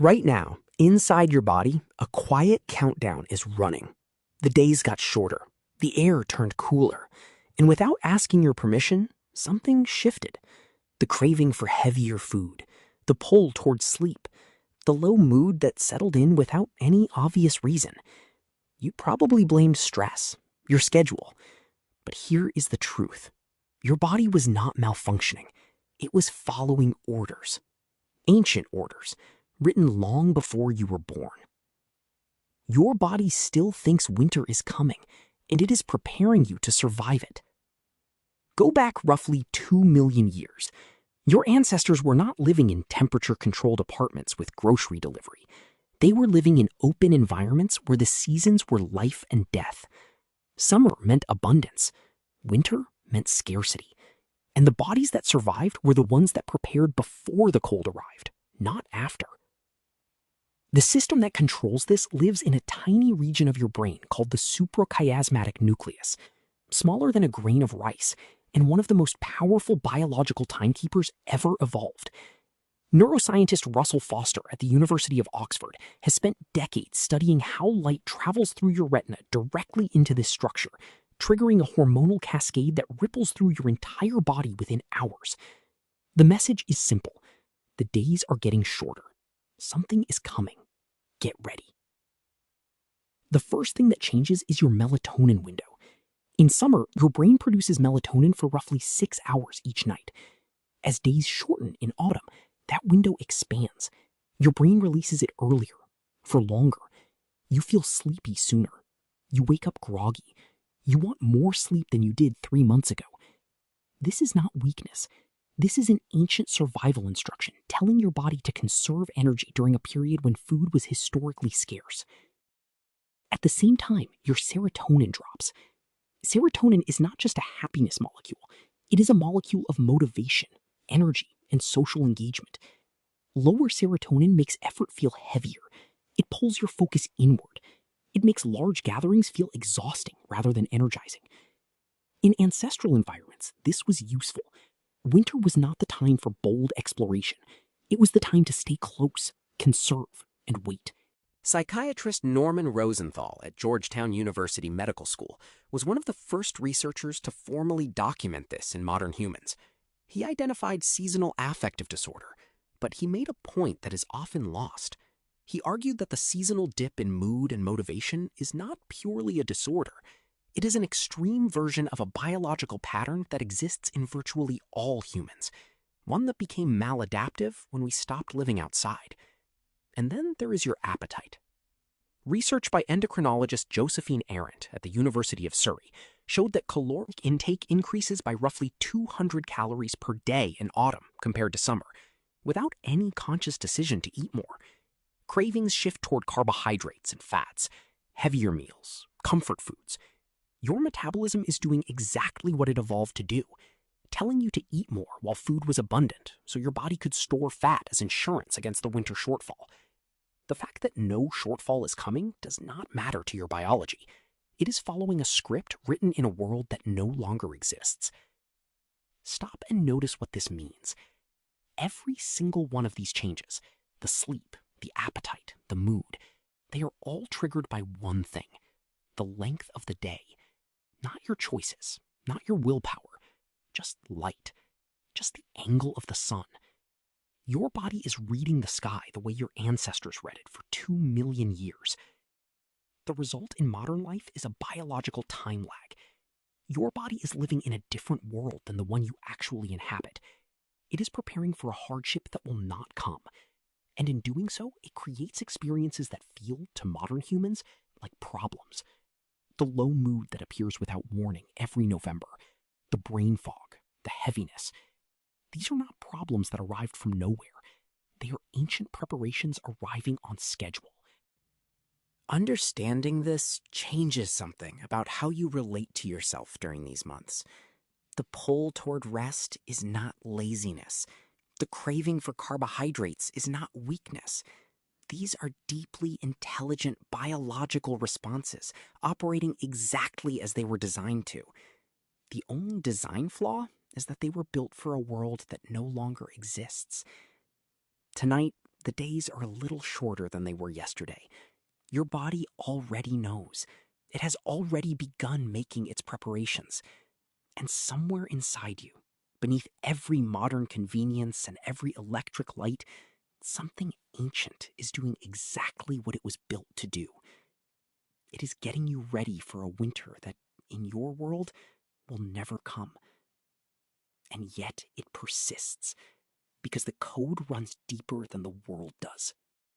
Right now, inside your body, a quiet countdown is running. The days got shorter, the air turned cooler, and without asking your permission, something shifted. The craving for heavier food, the pull towards sleep, the low mood that settled in without any obvious reason. You probably blamed stress, your schedule. But here is the truth. Your body was not malfunctioning. It was following orders. Ancient orders, written long before you were born. Your body still thinks winter is coming, and it is preparing you to survive it. Go back roughly 2 million years. Your ancestors were not living in temperature-controlled apartments with grocery delivery. They were living in open environments where the seasons were life and death. Summer meant abundance. Winter meant scarcity. And the bodies that survived were the ones that prepared before the cold arrived, not after. The system that controls this lives in a tiny region of your brain called the suprachiasmatic nucleus, smaller than a grain of rice, and one of the most powerful biological timekeepers ever evolved. Neuroscientist Russell Foster at the University of Oxford has spent decades studying how light travels through your retina directly into this structure, triggering a hormonal cascade that ripples through your entire body within hours. The message is simple. The days are getting shorter. Something is coming. Get ready. The first thing that changes is your melatonin window. In summer, your brain produces melatonin for roughly 6 hours each night. As days shorten in autumn, that window expands. Your brain releases it earlier, for longer. You feel sleepy sooner. You wake up groggy. You want more sleep than you did 3 months ago. This is not weakness. This is an ancient survival instruction telling your body to conserve energy during a period when food was historically scarce. At the same time, your serotonin drops. Serotonin is not just a happiness molecule. It is a molecule of motivation, energy, and social engagement. Lower serotonin makes effort feel heavier. It pulls your focus inward. It makes large gatherings feel exhausting rather than energizing. In ancestral environments, this was useful. Winter was not the time for bold exploration. It was the time to stay close, conserve, and wait. Psychiatrist Norman Rosenthal at Georgetown University Medical School was one of the first researchers to formally document this in modern humans. He identified seasonal affective disorder, but he made a point that is often lost. He argued that the seasonal dip in mood and motivation is not purely a disorder. It is an extreme version of a biological pattern that exists in virtually all humans, one that became maladaptive when we stopped living outside. And then there is your appetite. Research by endocrinologist Josephine Arendt at the University of Surrey showed that caloric intake increases by roughly 200 calories per day in autumn compared to summer, without any conscious decision to eat more. Cravings shift toward carbohydrates and fats, heavier meals, comfort foods. Your metabolism is doing exactly what it evolved to do, telling you to eat more while food was abundant so your body could store fat as insurance against the winter shortfall. The fact that no shortfall is coming does not matter to your biology. It is following a script written in a world that no longer exists. Stop and notice what this means. Every single one of these changes, the sleep, the appetite, the mood, they are all triggered by one thing: the length of the day. Not your choices, not your willpower, just light, just the angle of the sun. Your body is reading the sky the way your ancestors read it for 2 million years. The result in modern life is a biological time lag. Your body is living in a different world than the one you actually inhabit. It is preparing for a hardship that will not come. And in doing so, it creates experiences that feel, to modern humans, like problems. The low mood that appears without warning every November, the brain fog, the heaviness. These are not problems that arrived from nowhere. They are ancient preparations arriving on schedule. Understanding this changes something about how you relate to yourself during these months. The pull toward rest is not laziness. The craving for carbohydrates is not weakness. These are deeply intelligent biological responses, operating exactly as they were designed to. The only design flaw is that they were built for a world that no longer exists. Tonight, The days are a little shorter than they were yesterday. Your body already knows. It has already begun making its preparations. And somewhere inside you, beneath every modern convenience and every electric light, something ancient is doing exactly what it was built to do. It is getting you ready for a winter that, in your world, will never come. And yet it persists, because the code runs deeper than the world does.